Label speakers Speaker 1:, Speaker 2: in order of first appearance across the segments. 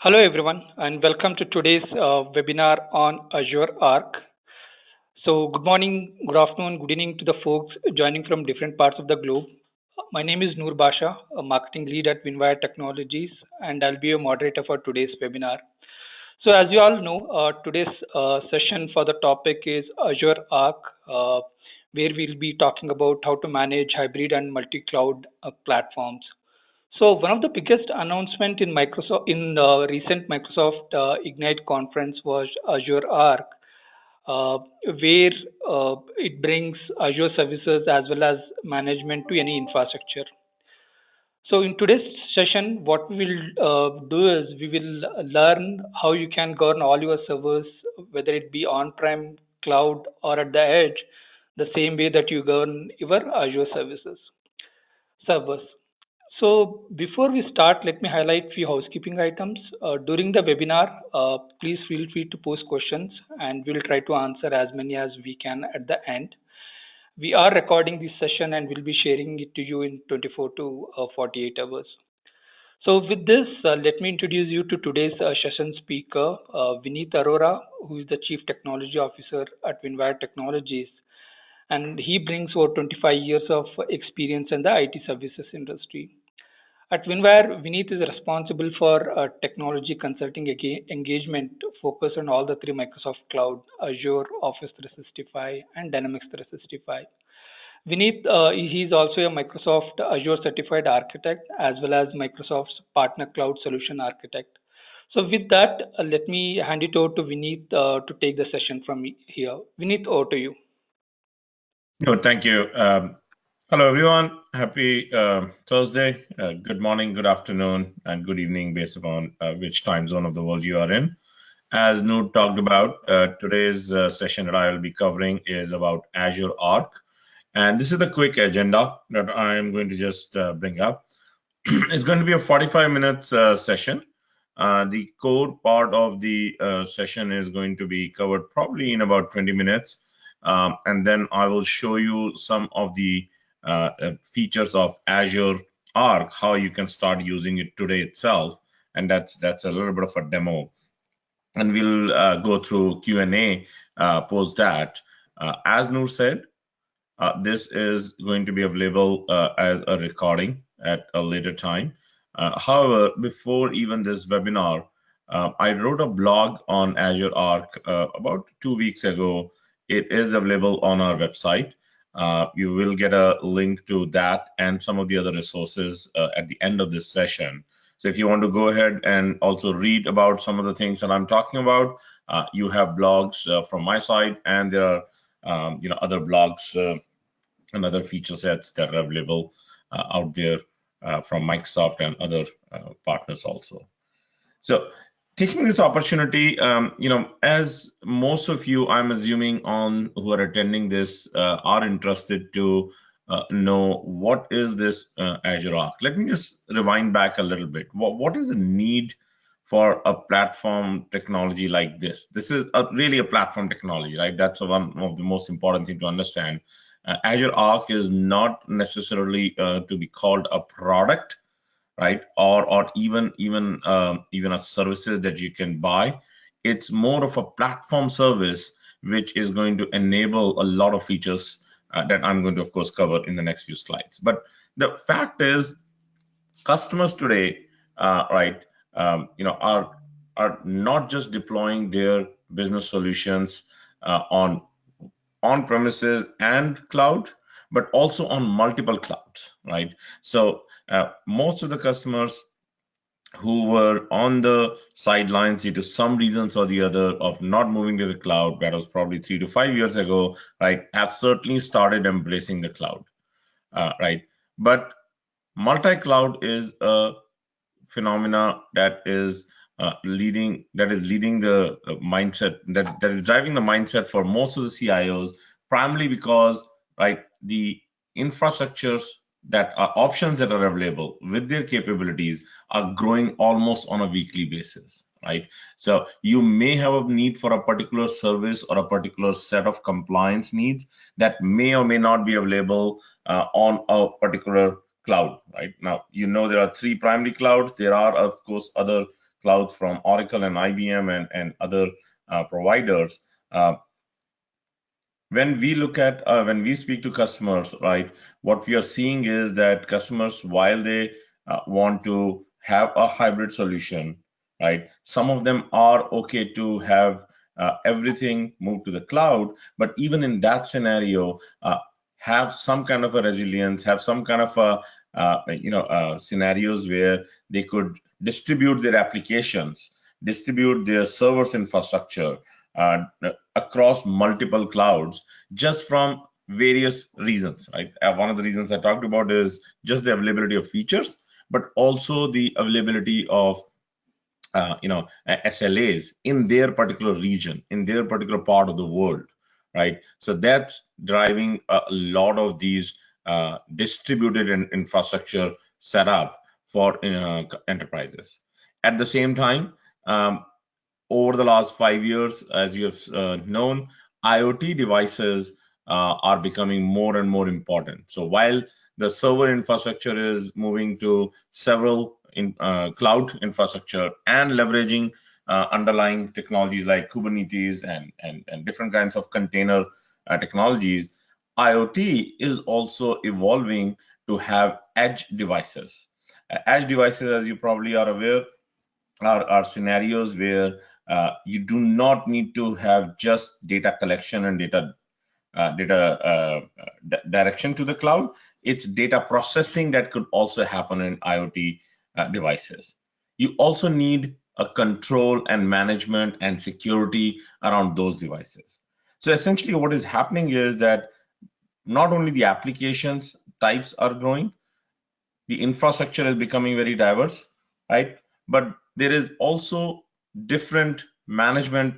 Speaker 1: Hello everyone and welcome to today's webinar on Azure Arc. So good morning, good afternoon, good evening to the folks joining from different parts of the globe. My name is Noor Basha, a marketing lead at Winwire Technologies, and I'll be your moderator for today's webinar. So as you all know, today's session for the topic is Azure Arc, where we'll be talking about how to manage hybrid and multi-cloud platforms. So one of the biggest announcement in Microsoft in the recent Microsoft Ignite conference was Azure Arc, where it brings Azure services as well as management to any infrastructure. So in today's session, what we will do is we will learn how you can govern all your servers, whether it be on-prem, cloud, or at the edge, the same way that you govern your Azure services servers. So before we start, let me highlight few housekeeping items. During the webinar, please feel free to post questions and we'll try to answer as many as we can at the end. We are recording this session and we'll be sharing it to you in 24 to 48 hours. So with this, let me introduce you to today's session speaker, Vineet Arora, who is the Chief Technology Officer at Winwire Technologies. And he brings over 25 years of experience in the IT services industry. At Winwire, Vineet is responsible for technology consulting engagement focused on all the three Microsoft Cloud, Azure, Office 365, and Dynamics 365. Vineet, he is also a Microsoft Azure certified architect as well as Microsoft's partner cloud solution architect. So with that, let me hand it over to Vineet to take the session from me here. Vineet, over to you.
Speaker 2: No, thank you. Hello, everyone. Happy Thursday. Good morning, good afternoon, and good evening, based upon which time zone of the world you are in. As Noor talked about, today's session that I will be covering is about Azure Arc. And this is the quick agenda that I am going to just bring up. It's going to be a 45 minutes session. The core part of the session is going to be covered probably in about 20 minutes. And then I will show you some of the features of Azure Arc, how you can start using it today itself. And that's a little bit of a demo. And we'll go through Q&A post that. As Noor said, this is going to be available as a recording at a later time. However, before even this webinar, I wrote a blog on Azure Arc about 2 weeks ago. It is available on our website. You will get a link to that and some of the other resources at the end of this session. So if you want to go ahead and also read about some of the things that I'm talking about, you have blogs from my side, and there are other blogs and other feature sets that are available out there from Microsoft and other partners also. So taking this opportunity, as most of you, I'm assuming on who are attending this are interested to know what is this Azure Arc. Let me just rewind back a little bit. What is the need for a platform technology like this? This is really a platform technology, right? That's one of the most important thing to understand. Azure Arc is not necessarily to be called a product, right? Or even a services that you can buy. It's more of a platform service which is going to enable a lot of features that I'm going to, of course, cover in the next few slides. But the fact is, customers today, are not just deploying their business solutions on premises and cloud, but also on multiple clouds, right? So most of the customers who were on the sidelines due to some reasons or the other of not moving to the cloud, that was probably 3 to 5 years ago, right, have certainly started embracing the cloud, right? But multi-cloud is a phenomena that is leading the mindset that is driving the mindset for most of the CIOs, primarily because, right, the infrastructures that are options that are available with their capabilities are growing almost on a weekly basis, right? So you may have a need for a particular service or a particular set of compliance needs that may or may not be available on a particular cloud, right? Now, there are 3 primary clouds. There are, of course, other clouds from Oracle and IBM and other providers. When we look at when we speak to customers, right, what we are seeing is that customers, while they want to have a hybrid solution, right, some of them are okay to have everything move to the cloud, but even in that scenario, have some kind of a resilience, have some kind of a scenarios where they could distribute their applications, distribute their servers infrastructure uh, across multiple clouds, just from various reasons, right? One of the reasons I talked about is just the availability of features, but also the availability of SLAs in their particular region, in their particular part of the world, right? So that's driving a lot of these distributed infrastructure setup for enterprises. At the same time, over the last 5 years, as you have known, IoT devices are becoming more and more important. So while the server infrastructure is moving to several cloud infrastructure and leveraging underlying technologies like Kubernetes and different kinds of container technologies, IoT is also evolving to have edge devices. Edge devices, as you probably are aware, are scenarios where you do not need to have just data collection and direction to the cloud. It's data processing that could also happen in IoT devices. You also need a control and management and security around those devices. So essentially what is happening is that not only the applications types are growing, the infrastructure is becoming very diverse, right? But there is also different management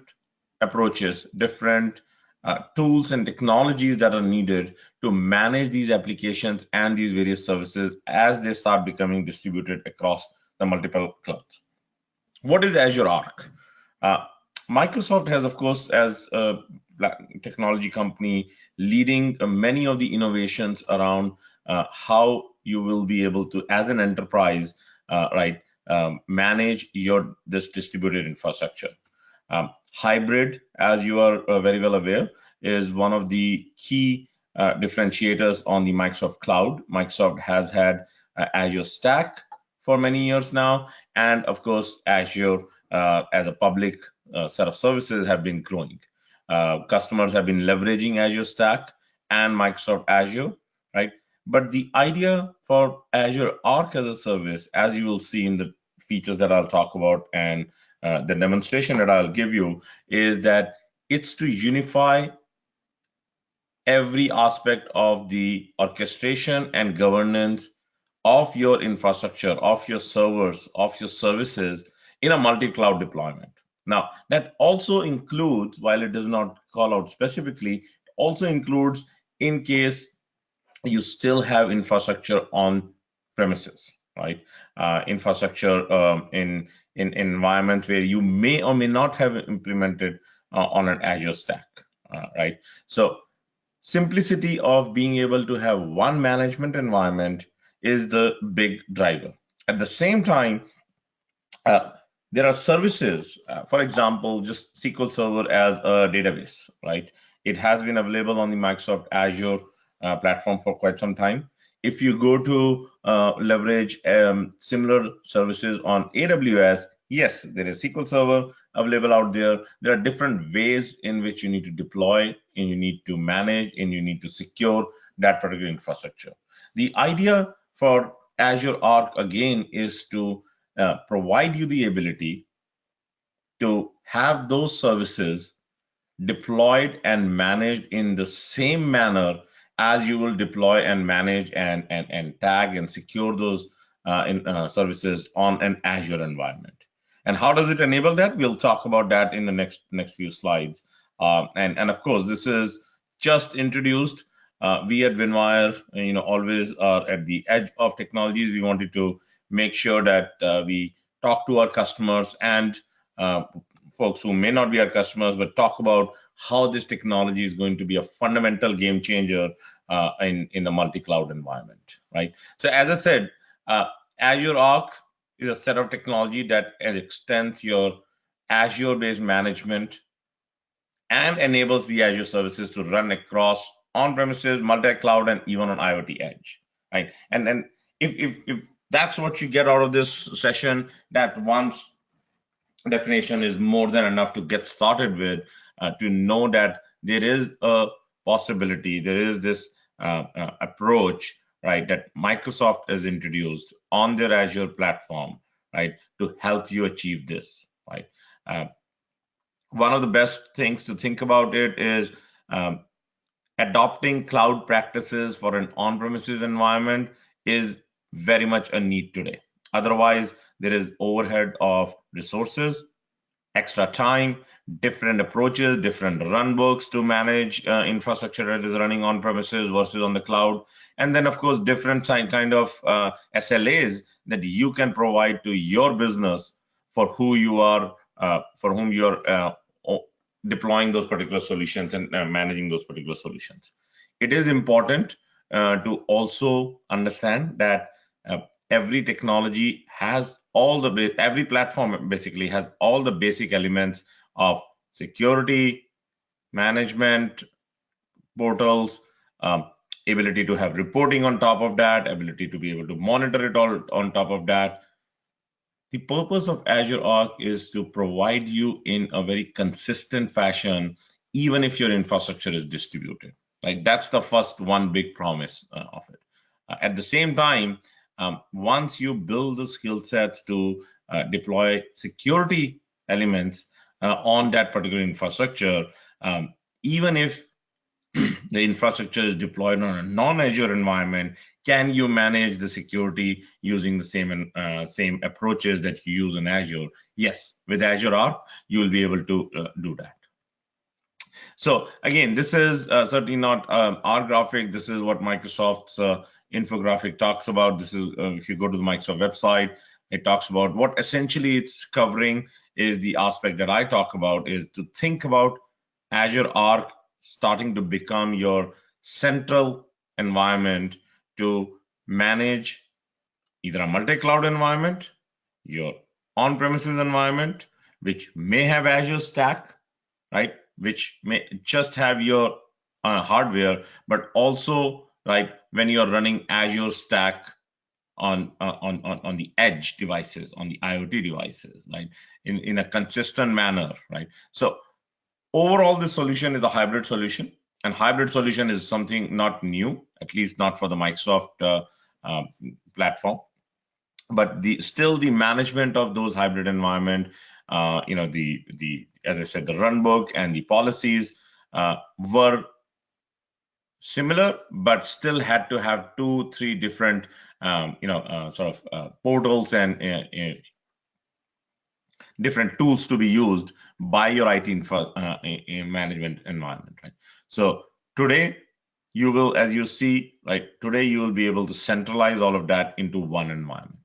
Speaker 2: approaches, different tools and technologies that are needed to manage these applications and these various services as they start becoming distributed across the multiple clouds. What is Azure Arc? Uh, Microsoft has, of course, as a technology company, leading many of the innovations around how you will be able to, as an enterprise, right, manage this distributed infrastructure. Hybrid, as you are very well aware, is one of the key differentiators on the Microsoft Cloud. Microsoft has had Azure Stack for many years now, and of course, Azure as a public set of services have been growing. Customers have been leveraging Azure Stack and Microsoft Azure, right? But the idea for Azure Arc as a service, as you will see in the features that I'll talk about and the demonstration that I'll give you, is that it's to unify every aspect of the orchestration and governance of your infrastructure, of your servers, of your services in a multi-cloud deployment. Now, that also includes, while it does not call out specifically, also includes in case you still have infrastructure on premises, right? Infrastructure in environments where you may or may not have implemented on an Azure stack, right? So simplicity of being able to have one management environment is the big driver. At the same time, there are services, for example, just SQL Server as a database, right? It has been available on the Microsoft Azure platform for quite some time. If you go to leverage similar services on AWS, yes, there is SQL Server available out there. There are different ways in which you need to deploy and you need to manage and you need to secure that particular infrastructure. The idea for Azure Arc, again, is to provide you the ability to have those services deployed and managed in the same manner as you will deploy and manage and tag and secure those services on an Azure environment. And how does it enable that? We'll talk about that in the next few slides. And of course, this is just introduced. We at Winwire, always are at the edge of technologies. We wanted to make sure that we talk to our customers and folks who may not be our customers, but talk about how this technology is going to be a fundamental game changer in the multi-cloud environment, right? So as I said, Azure Arc is a set of technology that extends your Azure-based management and enables the Azure services to run across on-premises, multi-cloud, and even on IoT edge, right? And then if that's what you get out of this session, that once definition is more than enough to get started with, to know that there is a possibility, there is this approach, right, that Microsoft has introduced on their Azure platform, right, to help you achieve this, right? One of the best things to think about it is adopting cloud practices for an on-premises environment is very much a need today. Otherwise, there is overhead of resources, extra time, different approaches, different runbooks to manage infrastructure that is running on premises versus on the cloud. And then, of course, different kind of SLAs that you can provide to your business for who you are, for whom you're deploying those particular solutions and managing those particular solutions. It is important to also understand that every technology has every platform basically has all the basic elements of security, management, portals, ability to have reporting on top of that, ability to be able to monitor it all on top of that. The purpose of Azure Arc is to provide you in a very consistent fashion, even if your infrastructure is distributed. Right? That's the first one big promise of it. At the same time, once you build the skill sets to deploy security elements on that particular infrastructure, even if the infrastructure is deployed on a non-Azure environment, can you manage the security using the same approaches that you use in Azure? Yes, with Azure Arc, you will be able to do that. So again, this is certainly not our graphic. This is what Microsoft's infographic talks about. This is if you go to the Microsoft website, it talks about what essentially it's covering is the aspect that I talk about, is to think about Azure Arc starting to become your central environment to manage either a multi-cloud environment, your on-premises environment, which may have Azure Stack, right, which may just have your hardware, but also, right, when you're running Azure Stack on the edge devices, on the IoT devices, right, in a consistent manner, right? So overall, this solution is a hybrid solution, and hybrid solution is something not new, at least not for the Microsoft platform. But still the management of those hybrid environment, as I said, the runbook and the policies were similar, but still had to have 2-3 different, portals and different tools to be used by your IT management environment, right? So today you will, as you see, right, today you will be able to centralize all of that into one environment.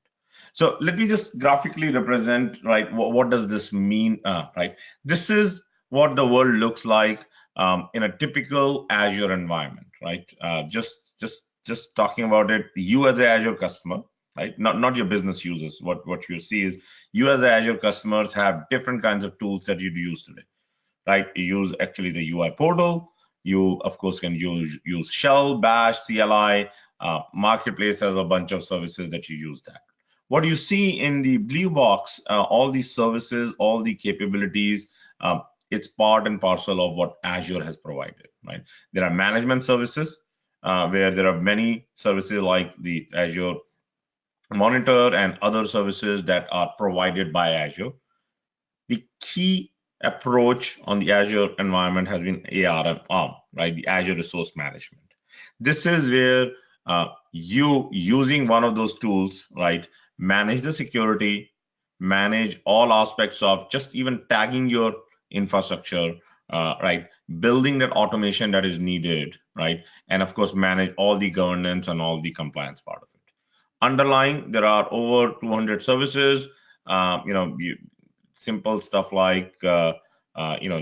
Speaker 2: So let me just graphically represent, right, what does this mean, right? This is what the world looks like in a typical Azure environment, right? Just talking about it, you as an Azure customer, right? Not your business users. What you see is you as Azure customers have different kinds of tools that you'd use today, right? You use actually the UI portal. You of course can use Shell, Bash, CLI. Marketplace has a bunch of services that you use that. What you see in the blue box, all these services, all the capabilities, it's part and parcel of what Azure has provided, right? There are management services where there are many services like the Azure Monitor and other services that are provided by Azure. The key approach on the Azure environment has been ARM, right? The Azure Resource Management. This is where you using one of those tools, right, manage the security, manage all aspects of just even tagging your infrastructure, right, building that automation that is needed, right, and of course manage all the governance and all the compliance part of it. Underlying, there are over 200 services, simple stuff like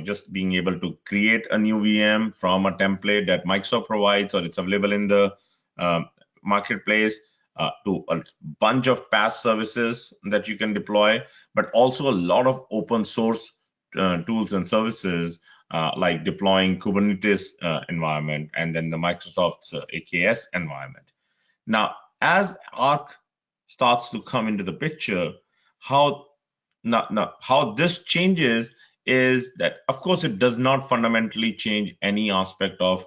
Speaker 2: just being able to create a new VM from a template that Microsoft provides, or it's available in the marketplace. to a bunch of PaaS services that you can deploy, but also a lot of open source tools and services like deploying Kubernetes environment and then the Microsoft's AKS environment. Now, as Arc starts to come into the picture, how this changes is that, of course, it does not fundamentally change any aspect of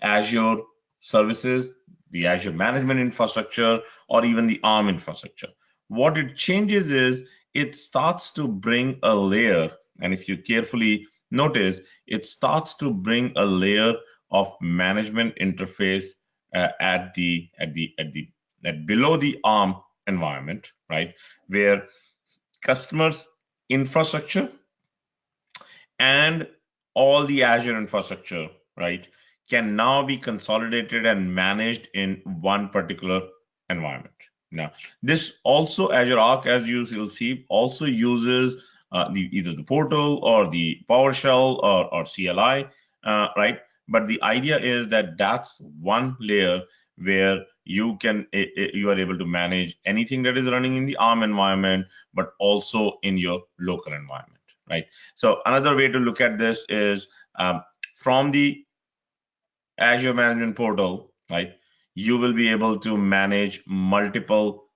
Speaker 2: Azure services, the Azure management infrastructure, or even the ARM infrastructure. What it changes is it starts to bring a layer, and if you carefully notice, it starts to bring a layer of management interface at below the ARM environment, right, where customers' infrastructure and all the Azure infrastructure, right, can now be consolidated and managed in one particular environment. Now, this also Azure Arc, as you will see, also uses either the portal or the PowerShell or CLI, right? But the idea is that that's one layer where you are able to manage anything that is running in the ARM environment, but also in your local environment, right? So another way to look at this is from the Azure Management portal, right? You will be able to manage multiple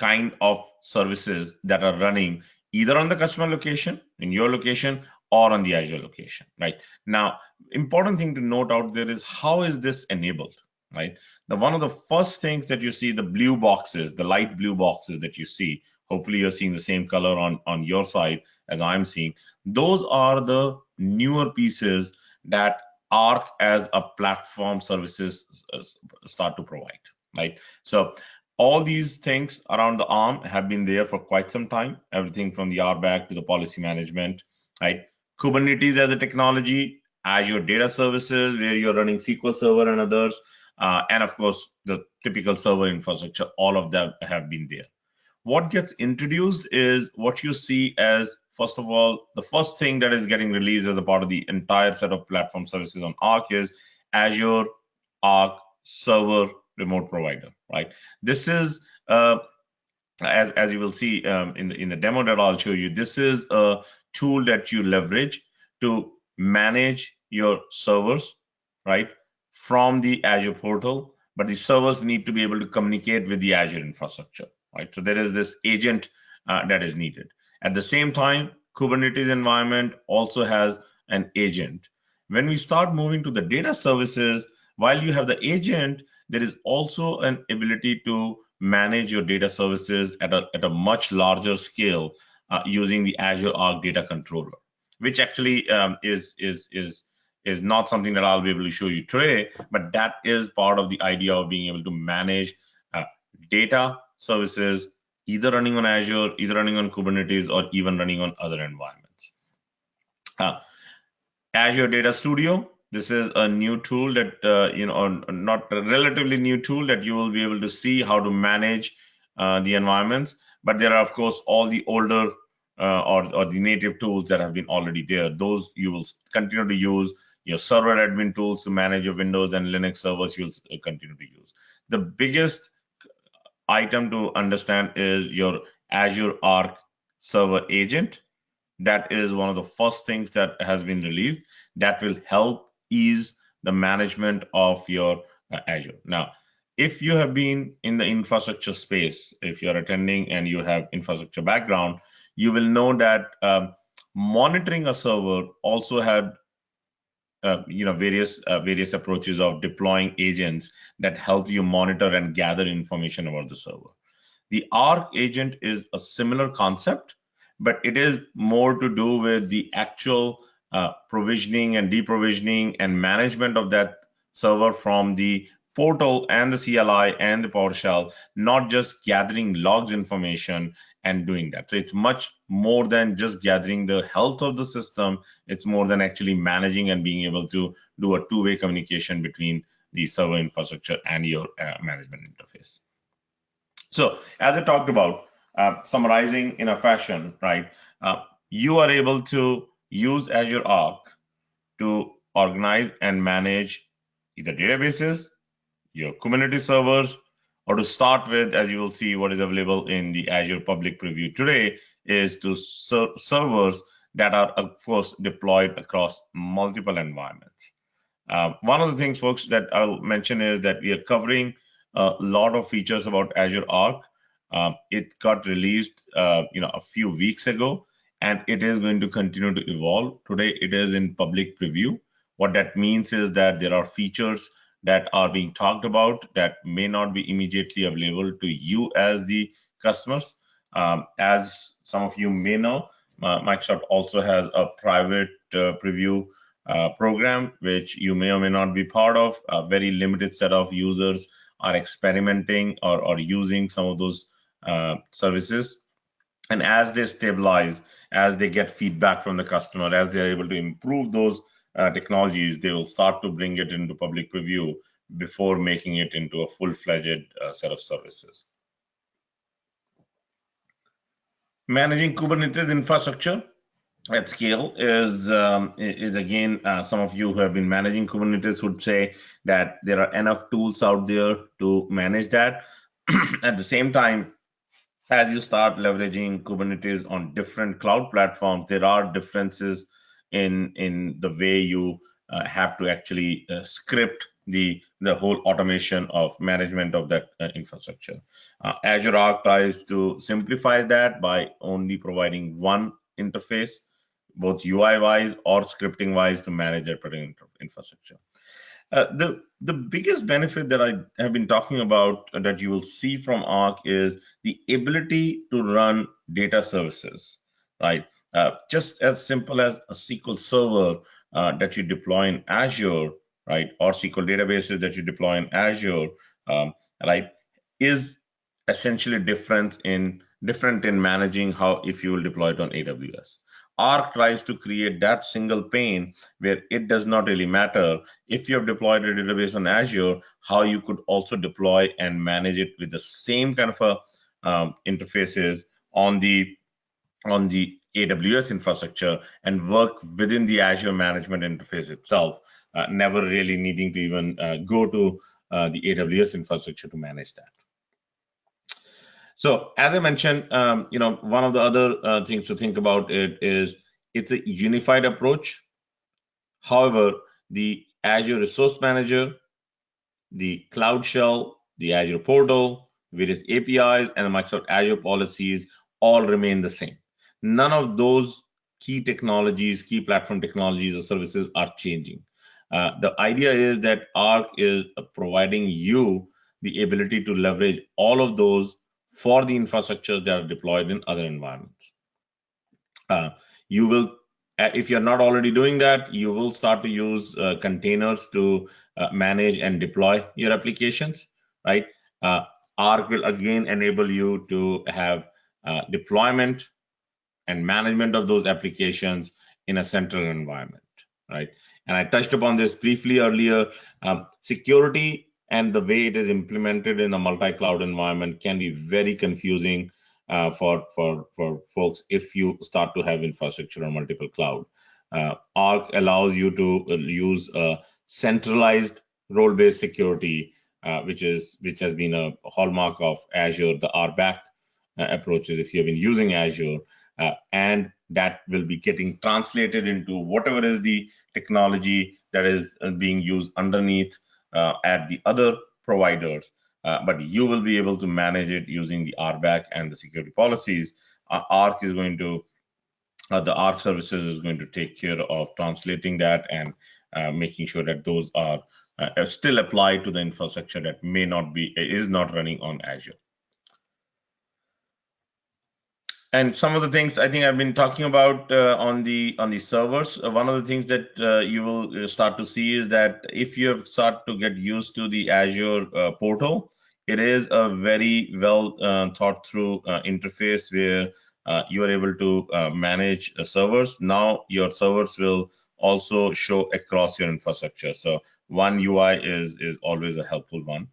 Speaker 2: kind of services that are running either on the customer location, in your location, or on the Azure location, right? Now, important thing to note out there is how is this enabled, right? Now, one of the first things that you see, the blue boxes, the light blue boxes that you see, hopefully you're seeing the same color on your side as I'm seeing. Those are the newer pieces that Arc as a platform services start to provide, right? So all these things around the ARM have been there for quite some time, everything from the RBAC to the policy management, right? Kubernetes as a technology, Azure Data Services, where you're running SQL Server and others, and of course, the typical server infrastructure, all of them have been there. What gets introduced is what you see as, first of all, the first thing that is getting released as a part of the entire set of platform services on Arc is Azure Arc Server Remote Provider, right? This is as you will see in the demo that I'll show you, this is a tool that you leverage to manage your servers, right, from the Azure portal, but the servers need to be able to communicate with the Azure infrastructure, right? So there is this agent that is needed. At the same time, Kubernetes environment also has an agent. When we start moving to the data services, while you have the agent, there is also an ability to manage your data services at a much larger scale using the Azure Arc Data Controller, which actually is not something that I'll be able to show you today, but that is part of the idea of being able to manage data services either running on Azure, either running on Kubernetes, or even running on other environments. Azure Data Studio. This is a new tool that, not a relatively new tool that you will be able to see how to manage the environments. But there are, of course, all the older or the native tools that have been already there. Those you will continue to use. Your server admin tools to manage your Windows and Linux servers, you'll continue to use. The biggest item to understand is your Azure Arc Server Agent. That is one of the first things that has been released that will help ease the management of your Azure. Now, if you have been in the infrastructure space, if you're attending and you have infrastructure background, you will know that monitoring a server also had various approaches of deploying agents that help you monitor and gather information about the server. The Arc agent is a similar concept, but it is more to do with the actual provisioning and deprovisioning and management of that server from the portal and the CLI and the PowerShell, not just gathering logs information and doing that. So it's much more than just gathering the health of the system. It's more than actually managing and being able to do a two-way communication between the server infrastructure and your management interface. So as I talked about, summarizing in a fashion, right, you are able to use Azure Arc to organize and manage either databases, your Kubernetes servers, or to start with, as you will see, what is available in the Azure public preview today is to servers that are, of course, deployed across multiple environments. One of the things, folks, that I'll mention is that we are covering a lot of features about Azure Arc. It got released, a few weeks ago, and it is going to continue to evolve. Today, it is in public preview. What that means is that there are features that are being talked about that may not be immediately available to you as the customers. As some of you may know, Microsoft also has a private preview program, which you may or may not be part of. A very limited set of users are experimenting or using some of those services. And as they stabilize, as they get feedback from the customer, as they're able to improve those technologies, they will start to bring it into public preview before making it into a full-fledged set of services. Managing Kubernetes infrastructure at scale is again, some of you who have been managing Kubernetes would say that there are enough tools out there to manage that. At the same time, as you start leveraging Kubernetes on different cloud platforms, there are differences in the way you have to actually script the whole automation of management of that infrastructure. Azure Arc tries to simplify that by only providing one interface, both UI-wise or scripting-wise, to manage that particular infrastructure. The biggest benefit that I have been talking about that you will see from Arc is the ability to run data services, right? Just as simple as a SQL server that you deploy in Azure, right, or SQL databases that you deploy in Azure, right, is essentially different in managing how if you will deploy it on AWS. Arc tries to create that single pane where it does not really matter if you have deployed a database on Azure, how you could also deploy and manage it with the same kind of interfaces on the AWS infrastructure and work within the Azure Management interface itself, never really needing to even go to the AWS infrastructure to manage that. So as I mentioned, one of the other things to think about is it's a unified approach. However, the Azure Resource Manager, the Cloud Shell, the Azure Portal, various APIs, and the Microsoft Azure policies all remain the same. None of those key technologies, key platform technologies or services are changing. The idea is that Arc is providing you the ability to leverage all of those for the infrastructures that are deployed in other environments. You will, if you're not already doing that, you will start to use containers to manage and deploy your applications, right? Arc will again enable you to have deployment and management of those applications in a central environment, right? And I touched upon this briefly earlier. Security and the way it is implemented in a multi-cloud environment can be very confusing for folks if you start to have infrastructure on multiple cloud. Arc allows you to use a centralized role-based security, which has been a hallmark of Azure, the RBAC approaches if you have been using Azure, and that will be getting translated into whatever is the technology that is being used underneath at the other providers. But you will be able to manage it using the RBAC and the security policies. Arc is going to, the Arc services is going to take care of translating that and making sure that those are still applied to the infrastructure that is not running on Azure. And some of the things I think I've been talking about on the servers. One of the things that you will start to see is that if you have started to get used to the Azure portal, it is a very well thought through interface where you are able to manage servers. Now your servers will also show across your infrastructure. So one UI is always a helpful one.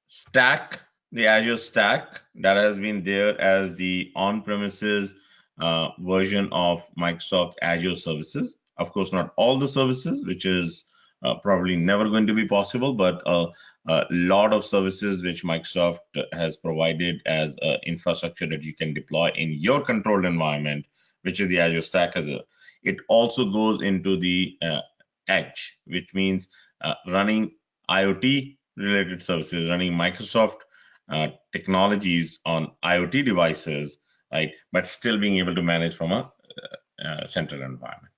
Speaker 2: Stack, the Azure Stack, that has been there as the on-premises version of Microsoft Azure services. Of course, not all the services, which is probably never going to be possible, but a lot of services which Microsoft has provided as infrastructure that you can deploy in your controlled environment, which is the Azure Stack Azure. It also goes into the edge, which means running IoT related services, running Microsoft technologies on IoT devices, right? But still being able to manage from a central environment.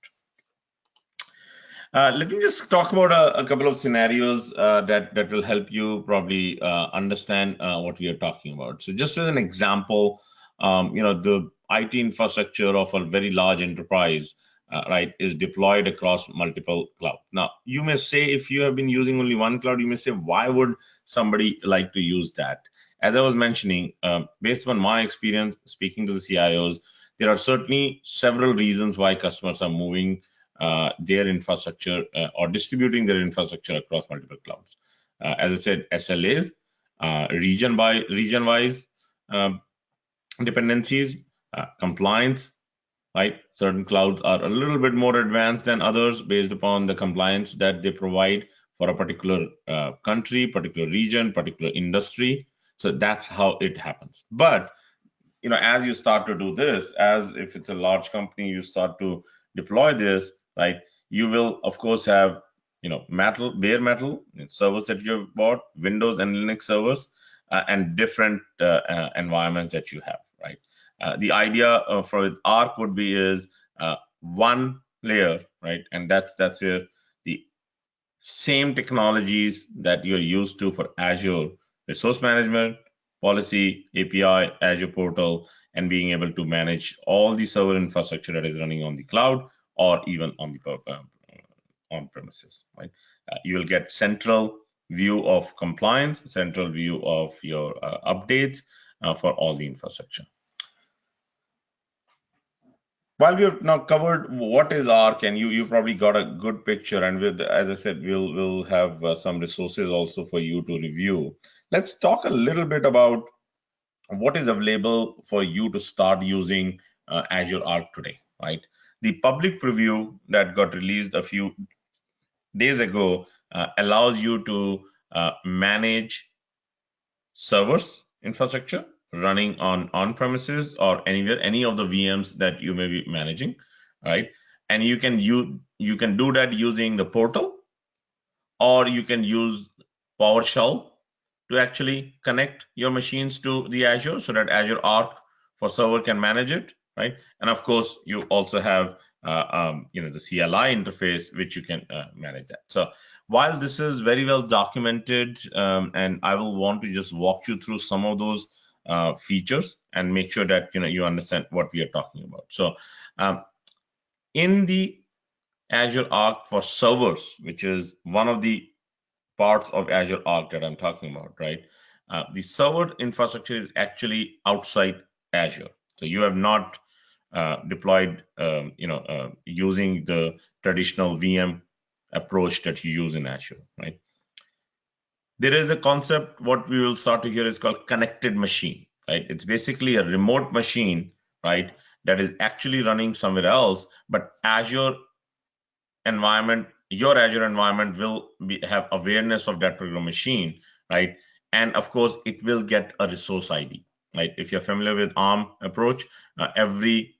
Speaker 2: Let me just talk about a couple of scenarios that will help you probably understand what we are talking about. So just as an example, the IT infrastructure of a very large enterprise, right, is deployed across multiple clouds. Now, you may say, if you have been using only one cloud, you may say, why would somebody like to use that? As I was mentioning, based on my experience speaking to the CIOs, there are certainly several reasons why customers are moving their infrastructure or distributing their infrastructure across multiple clouds. As I said, SLAs, region-wise dependencies, compliance, right? Certain clouds are a little bit more advanced than others based upon the compliance that they provide for a particular country, particular region, particular industry. So that's how it happens. But as you start to do this, as if it's a large company, you start to deploy this, right? You will, of course, have bare metal servers that you have bought, Windows and Linux servers, and different environments that you have, right? The idea for Arc would be is one layer, right? And that's where the same technologies that you're used to for Azure, resource management, policy, API, Azure portal, and being able to manage all the server infrastructure that is running on the cloud or even on the on premises, right? You will get central view of compliance, central view of your updates for all the infrastructure. While we have now covered what is Arc, and you probably got a good picture, and as I said, we'll have some resources also for you to review. Let's talk a little bit about what is available for you to start using Azure Arc today, right? The public preview that got released a few days ago allows you to manage servers infrastructure running on premises or anywhere, any of the VMs that you may be managing, right? And you can do that using the portal, or you can use PowerShell to actually connect your machines to the Azure so that Azure Arc for server can manage it, right? And of course, you also have the CLI interface, which you can manage that. So while this is very well documented, and I will want to just walk you through some of those features and make sure that you understand what we are talking about. So in the Azure Arc for servers, which is one of the parts of Azure Arc that I'm talking about, right? The server infrastructure is actually outside Azure. So you have not deployed, using the traditional VM approach that you use in Azure, right? There is a concept, what we will start to hear is called connected machine, right? It's basically a remote machine, right? That is actually running somewhere else, but Azure environment, your Azure environment will have awareness of that particular machine, right? And of course, it will get a resource ID, right? If you're familiar with ARM approach, every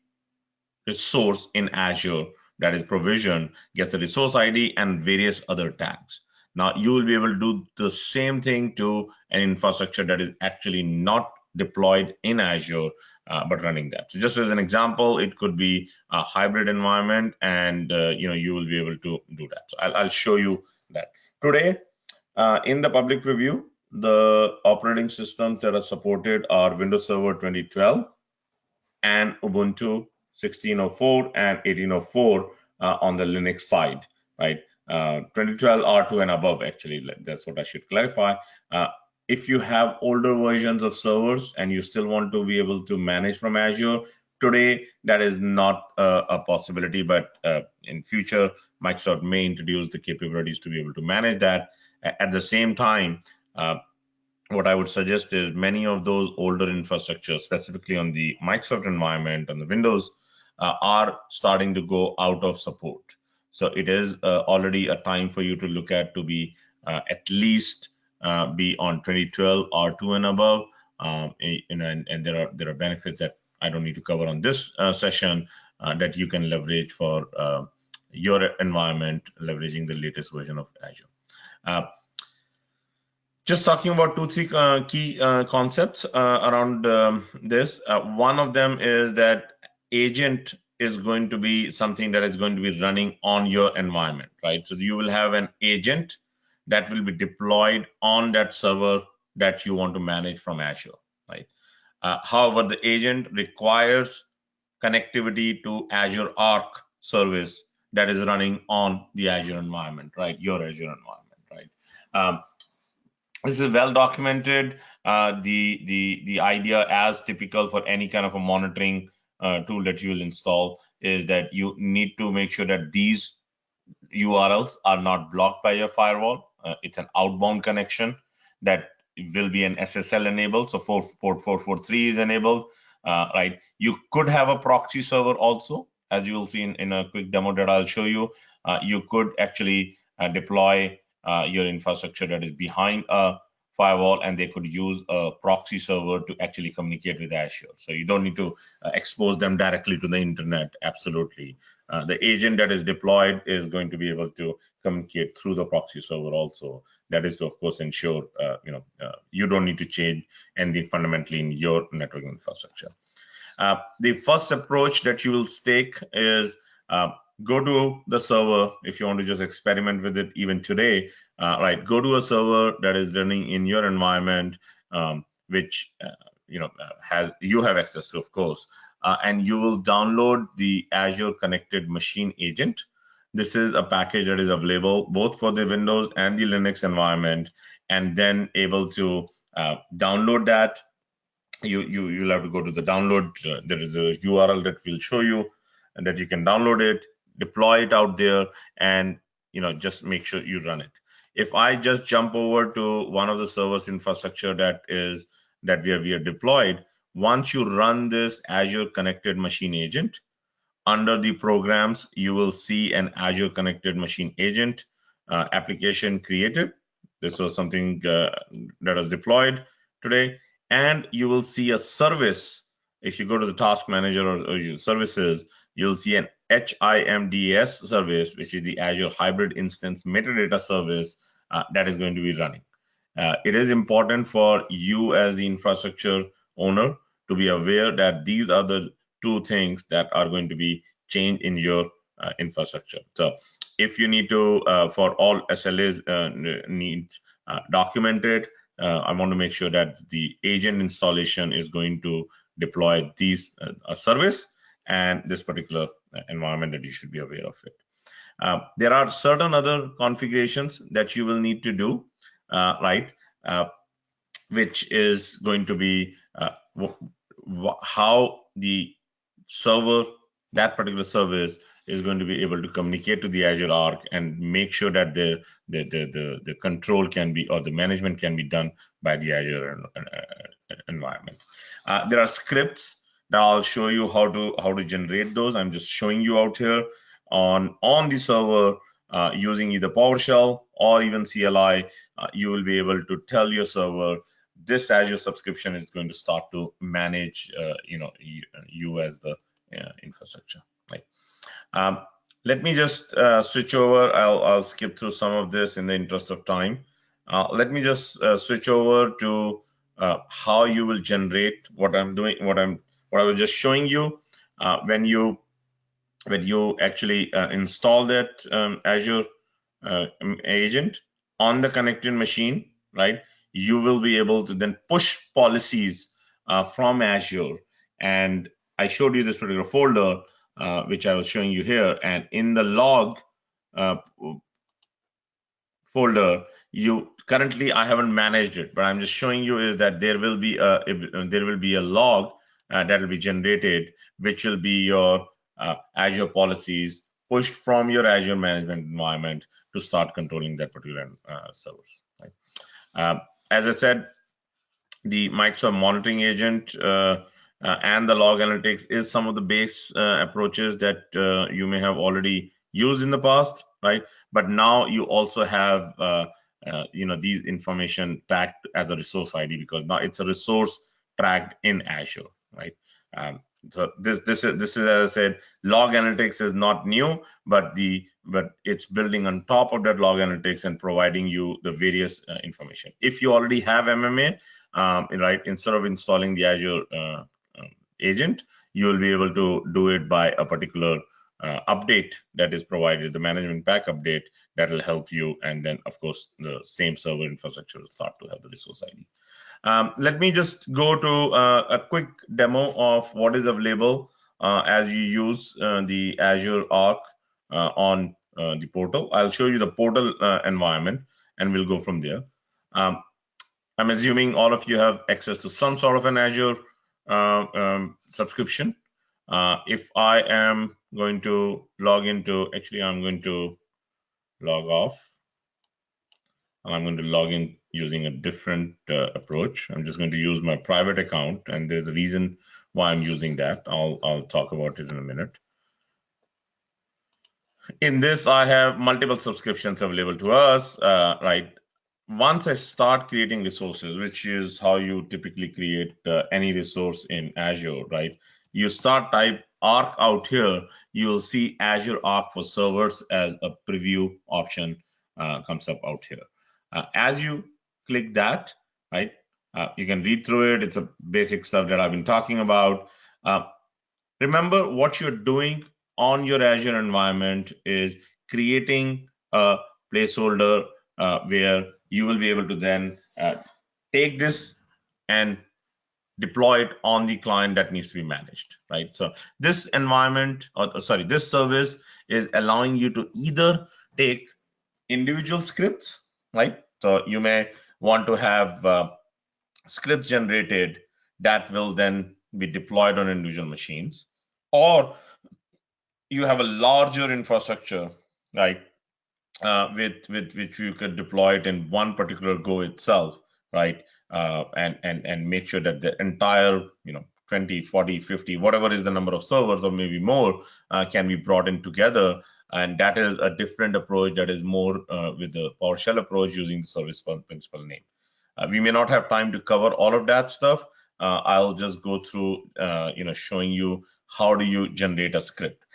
Speaker 2: resource in Azure that is provisioned gets a resource ID and various other tags. Now, you will be able to do the same thing to an infrastructure that is actually not deployed in Azure, but running that. So just as an example, it could be a hybrid environment, and you will be able to do that. So I'll show you that. Today, in the public preview, the operating systems that are supported are Windows Server 2012 and Ubuntu 16.04 and 18.04 on the Linux side, right? 2012 R2 and above, actually, that's what I should clarify. If you have older versions of servers and you still want to be able to manage from Azure, today that is not a possibility, but in future, Microsoft may introduce the capabilities to be able to manage that. At the same time, what I would suggest is many of those older infrastructures, specifically on the Microsoft environment, on the Windows, are starting to go out of support. So it is already a time for you to look at to be at least be on 2012 or 2 and above. And there are benefits that I don't need to cover on this session that you can leverage for your environment, leveraging the latest version of Azure. Just talking about two, three key concepts around this. One of them is that agent is going to be something that is going to be running on your environment, right? So you will have an agent that will be deployed on that server that you want to manage from Azure, right? However, the agent requires connectivity to Azure Arc service that is running on the Azure environment, right? Your Azure environment, right? This is well documented. The idea, as typical for any kind of a monitoring tool that you will install, is that you need to make sure that these URLs are not blocked by your firewall. It's an outbound connection that will be an SSL enabled. So port 443 is enabled, right? You could have a proxy server also, as you will see in a quick demo that I'll show you. You could actually deploy your infrastructure that is behind a firewall, and they could use a proxy server to actually communicate with Azure. So you don't need to expose them directly to the internet. Absolutely. The agent that is deployed is going to be able to communicate through the proxy server also. That is to, of course, ensure you don't need to change anything fundamentally in your networking infrastructure. The first approach that you will take is go to the server. If you want to just experiment with it even today, right? Go to a server that is running in your environment, which you have access to, of course, and you will download the Azure Connected Machine Agent. This is a package that is available both for the Windows and the Linux environment, and then able to download that. You'll have to go to the download. There is a URL that will show you, and that you can download it, deploy it out there, and just make sure you run it. If I just jump over to one of the servers infrastructure that we are deployed, once you run this Azure Connected Machine Agent, under the programs, you will see an Azure Connected Machine Agent application created. This was something that was deployed today. And you will see a service. If you go to the task manager or your services, you'll see an HIMDS service, which is the Azure Hybrid Instance Metadata Service that is going to be running. It is important for you as the infrastructure owner to be aware that these are the two things that are going to be changed in your infrastructure. So if you need to, for all SLAs needs documented, I want to make sure that the agent installation is going to deploy these service and this particular environment, that you should be aware of it. There are certain other configurations that you will need to do, right? Which is going to be how the server, that particular service, is going to be able to communicate to the Azure Arc and make sure that the control can be, or the management can be done by the Azure environment. There are scripts that I'll show you how to generate those. I'm just showing you out here on the server using either PowerShell or even CLI. You will be able to tell your server this Azure subscription is going to start to manage you as the infrastructure. Right. Let me just switch over. I'll skip through some of this in the interest of time. Let me just switch over to how you will generate what I'm doing. What I was just showing you when you actually install that Azure agent on the connected machine, right? You will be able to then push policies from Azure. And I showed you this particular folder, which I was showing you here. And in the log folder, currently I haven't managed it, but I'm just showing you is that there will be a log that will be generated, which will be your Azure policies pushed from your Azure management environment to start controlling that particular service. Right? As I said, the Microsoft monitoring agent and the log analytics is some of the base approaches that you may have already used in the past, right? But now you also have these information tagged as a resource ID, because now it's a resource tracked in Azure, right? So this is, as I said, log analytics is not new, but it's building on top of that log analytics and providing you the various information. If you already have MMA, right, instead of installing the Azure agent, you will be able to do it by a particular update that is provided, the management pack update that will help you, and then of course the same server infrastructure will start to have the resource ID. Let me just go to a quick demo of what is available as you use the Azure Arc on the portal. I'll show you the portal environment, and we'll go from there. I'm assuming all of you have access to some sort of an Azure subscription. If I am going to log into, actually, I'm going to log off. And I'm going to log in using a different approach. I'm just going to use my private account, and there's a reason why I'm using that. I'll talk about it in a minute. In this, I have multiple subscriptions available to us, right? Once I start creating resources, which is how you typically create any resource in Azure, right? You start type Arc out here, you will see Azure Arc for servers as a preview option comes up out here. As you click that, right, you can read through it. It's a basic stuff that I've been talking about. Remember, what you're doing on your Azure environment is creating a placeholder where you will be able to then take this and deploy it on the client that needs to be managed, right? So this environment, or sorry, this service is allowing you to either take individual scripts, right? So you may want to have scripts generated that will then be deployed on individual machines, or you have a larger infrastructure, right? With which you could deploy it in one particular go itself, right? And make sure that the entire 20, 40, 50, whatever is the number of servers, or maybe more, can be brought in together. And that is a different approach that is more with the PowerShell approach, using the service principal name. We may not have time to cover all of that stuff. I'll just go through showing you how do you generate a script.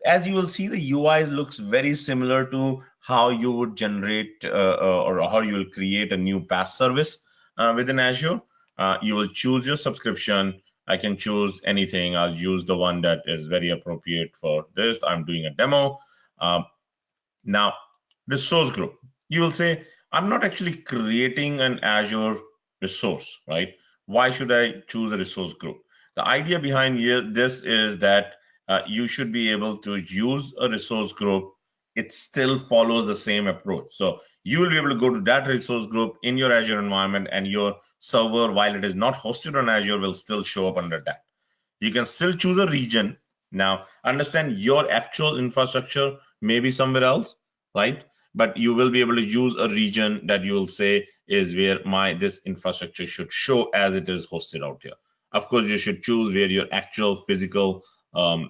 Speaker 2: As you will see, the UI looks very similar to how you would generate or how you will create a new PaaS service within Azure. You will choose your subscription. I can choose anything. I'll use the one that is very appropriate for this. I'm doing a demo. Now, resource group. You will say, I'm not actually creating an Azure resource, right? Why should I choose a resource group? The idea behind this is that you should be able to use a resource group. It still follows the same approach. So you will be able to go to that resource group in your Azure environment, and your server, while it is not hosted on Azure, will still show up under that. You can still choose a region. Now, understand your actual infrastructure may be somewhere else, right? But you will be able to use a region that you will say is where this infrastructure should show as it is hosted out here. Of course, you should choose where your actual physical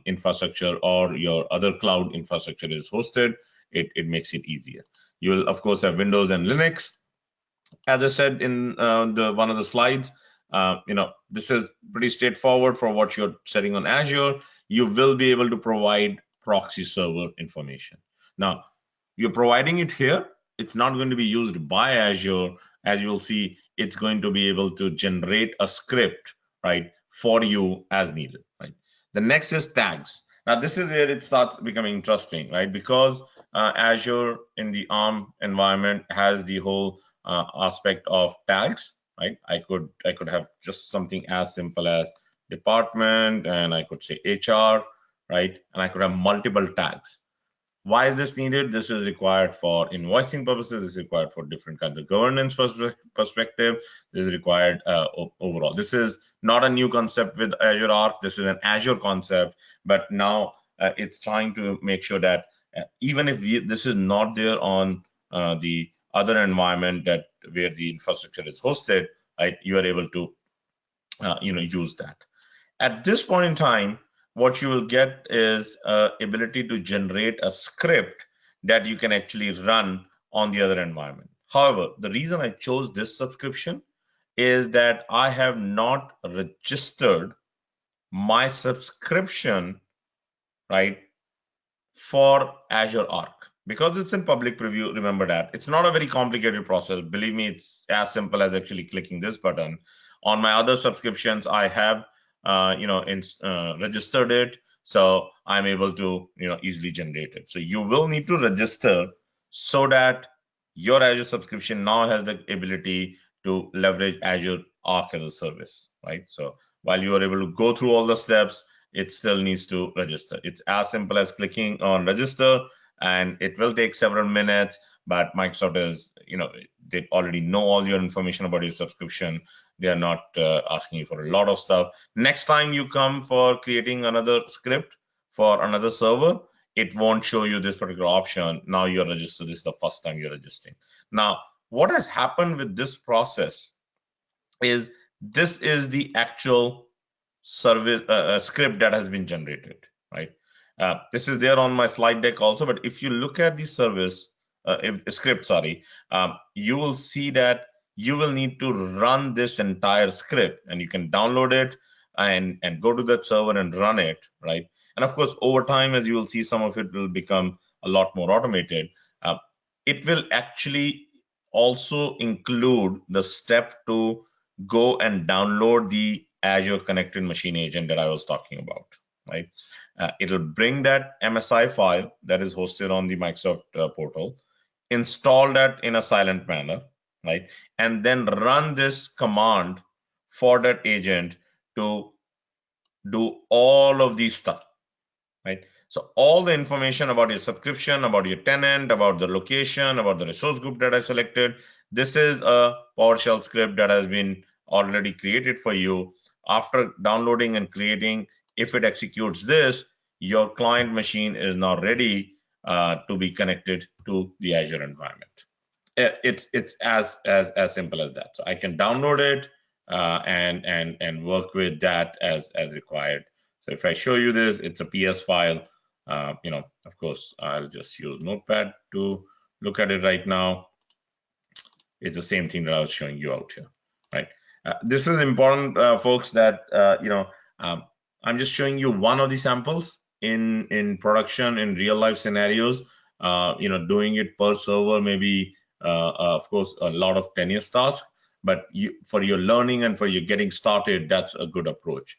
Speaker 2: infrastructure or your other cloud infrastructure is hosted. It makes it easier. You will, of course, have Windows and Linux. As I said in one of the slides, this is pretty straightforward for what you're setting on Azure. You will be able to provide proxy server information. Now, you're providing it here. It's not going to be used by Azure. As you'll see, it's going to be able to generate a script, right, for you as needed, right? The next is tags. Now, this is where it starts becoming interesting, right? Because Azure in the ARM environment has the whole aspect of tags, right? I could have just something as simple as department, and I could say HR, right? And I could have multiple tags. Why is this needed? This is required for invoicing purposes. This is required for different kinds of governance perspective. This is required overall. This is not a new concept with Azure Arc. This is an Azure concept, but now it's trying to make sure that even if this is not there on the other environment where the infrastructure is hosted, right, you are able to use that. At this point in time, what you will get is ability to generate a script that you can actually run on the other environment. However, the reason I chose this subscription is that I have not registered my subscription, right, for Azure Arc. Because it's in public preview, remember that. It's not a very complicated process. Believe me, it's as simple as actually clicking this button. On my other subscriptions, I have registered it, so I'm able to easily generate it. So you will need to register so that your Azure subscription now has the ability to leverage Azure Arc as a service, right? So while you are able to go through all the steps, it still needs to register. It's as simple as clicking on register, and it will take several minutes, but Microsoft is, they already know all your information about your subscription. They are not asking you for a lot of stuff. Next time you come for creating another script for another server, it won't show you this particular option. Now you're registered. This is the first time you're registering. Now, what has happened with this process is this is the actual service script that has been generated, right? This is there on my slide deck also, but if you look at the service script, sorry, you will see that you will need to run this entire script, and you can download it and go to that server and run it, right? And of course, over time, as you will see, some of it will become a lot more automated. It will actually also include the step to go and download the Azure Connected Machine Agent that I was talking about, right? It'll bring that MSI file that is hosted on the Microsoft portal, install that in a silent manner, right? And then run this command for that agent to do all of these stuff, right? So all the information about your subscription, about your tenant, about the location, about the resource group that I selected, this is a PowerShell script that has been already created for you. After downloading and creating, if it executes this, your client machine is now ready to be connected to the Azure environment. It's as simple as that. So I can download it and work with that as required. So if I show you this, it's a PS file. Of course, I'll just use Notepad to look at it right now. It's the same thing that I was showing you out here, right? This is important, folks, that I'm just showing you one of the samples in production in real life scenarios. Doing it per server, maybe of course a lot of tenuous tasks, but for your learning and for your getting started, that's a good approach.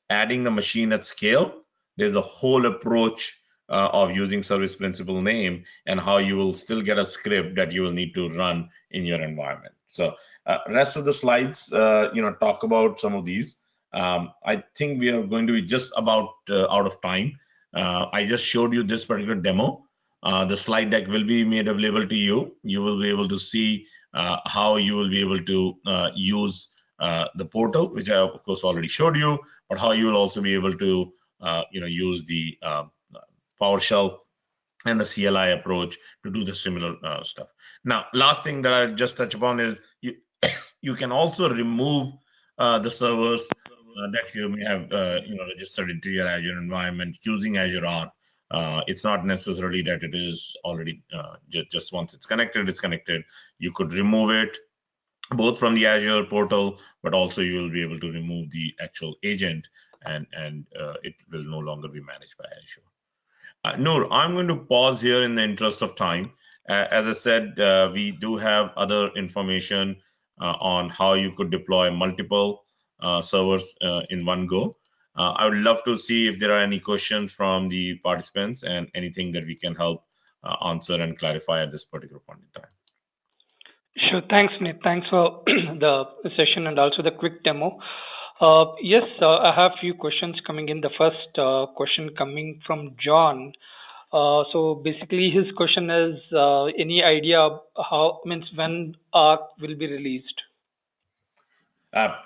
Speaker 2: Adding the machine at scale, there's a whole approach of using service principal name and how you will still get a script that you will need to run in your environment. So rest of the slides, talk about some of these. I think we are going to be just about out of time. I just showed you this particular demo. The slide deck will be made available to you. You will be able to see how you will be able to use the portal, which I of course already showed you, but how you will also be able to use the PowerShell and the CLI approach to do the similar stuff. Now, last thing that I'll just touch upon is you can also remove the servers that you may have registered into your Azure environment using Azure Arc. It's not necessarily that it is already just once it's connected, it's connected. You could remove it both from the Azure portal, but also you will be able to remove the actual agent, and it will no longer be managed by Azure. Noor, I'm going to pause here in the interest of time. As I said, we do have other information on how you could deploy multiple servers in one go. I would love to see if there are any questions from the participants and anything that we can help answer and clarify at this particular point in time.
Speaker 1: Sure. Thanks, Nate. Thanks for the session and also the quick demo. Yes, I have few questions coming in. The first question coming from John. So basically, his question is, any idea when Arc will be released?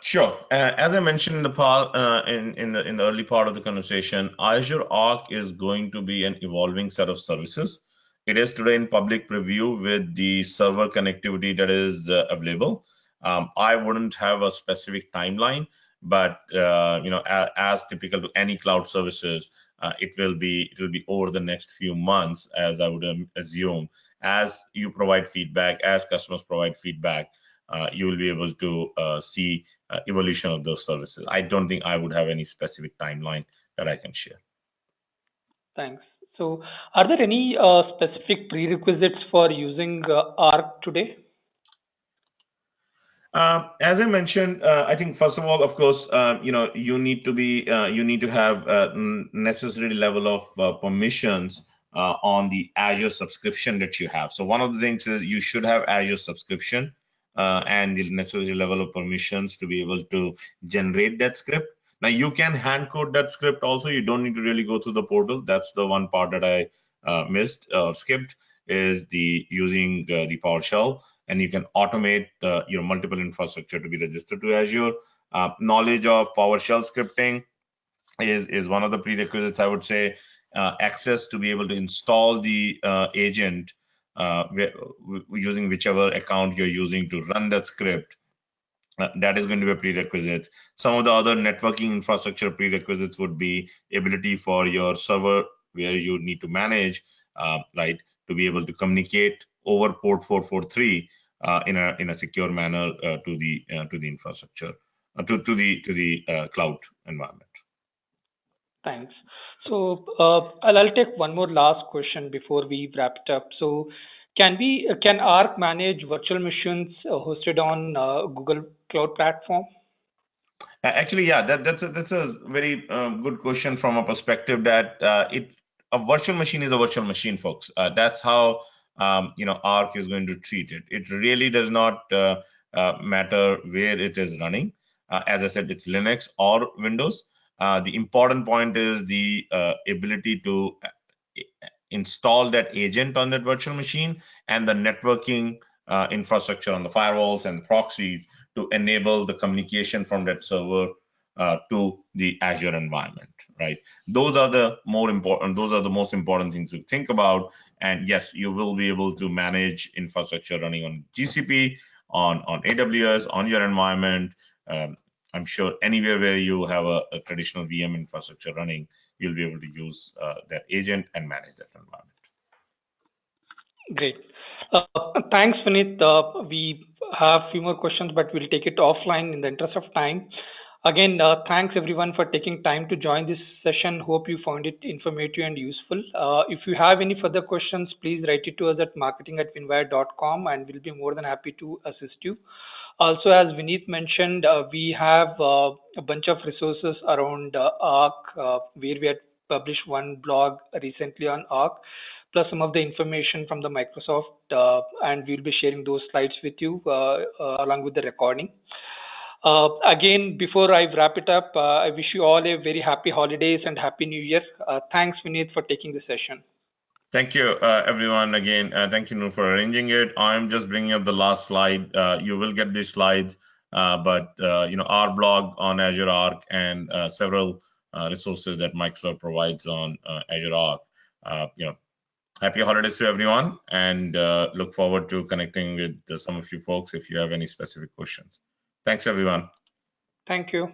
Speaker 2: Sure. As I mentioned in the early part of the conversation, Azure Arc is going to be an evolving set of services. It is today in public preview with the server connectivity that is available. I wouldn't have a specific timeline, but as typical to any cloud services, it will be over the next few months, as I would assume. As you provide feedback, as customers provide feedback, you will be able to see evolution of those services. I don't think I would have any specific timeline that I can share.
Speaker 1: Thanks. So, are there any specific prerequisites for using Arc today?
Speaker 2: As I mentioned, I think first of all, of course, you need to have necessary level of permissions on the Azure subscription that you have. So one of the things is you should have Azure subscription and the necessary level of permissions to be able to generate that script. Now you can hand code that script also. You don't need to really go through the portal. That's the one part that I missed or skipped, is the using the PowerShell. And you can automate your multiple infrastructure to be registered to Azure. Knowledge of PowerShell scripting is one of the prerequisites, I would say. Access to be able to install the agent using whichever account you're using to run that script. That is going to be a prerequisite. Some of the other networking infrastructure prerequisites would be ability for your server where you need to manage, right, to be able to communicate over port 443 in a secure manner to the infrastructure, to the cloud environment.
Speaker 1: Thanks. So, I'll take one more last question before we wrap it up. So, can Arc manage virtual machines hosted on Google Cloud Platform?
Speaker 2: Actually, yeah, that's a very good question from a perspective that a virtual machine is a virtual machine, folks. That's how Arc is going to treat it. It really does not matter where it is running. As I said, it's Linux or Windows. The important point is the ability to install that agent on that virtual machine and the networking infrastructure on the firewalls and proxies to enable the communication from that server to the Azure environment, right? Those are the most important things to think about. And yes, you will be able to manage infrastructure running on GCP, on AWS, on your environment. I'm sure anywhere where you have a traditional VM infrastructure running, you'll be able to use that agent and manage that environment.
Speaker 1: Great. Thanks, Vineet. We have a few more questions, but we'll take it offline in the interest of time. Again, thanks everyone for taking time to join this session. Hope you found it informative and useful. If you have any further questions, please write it to us at marketing@winwire.com, and we'll be more than happy to assist you. Also, as Vineet mentioned, we have a bunch of resources around Arc, where we had published one blog recently on Arc, plus some of the information from the Microsoft, and we'll be sharing those slides with you along with the recording. Again, before I wrap it up, I wish you all a very happy holidays and happy New Year. Thanks, Vineet, for taking the session.
Speaker 2: Thank you, everyone. Again, thank you, Noor, for arranging it. I'm just bringing up the last slide. You will get these slides, but our blog on Azure Arc and several resources that Microsoft provides on Azure Arc. Happy holidays to everyone, and look forward to connecting with some of you folks if you have any specific questions. Thanks, everyone.
Speaker 1: Thank you.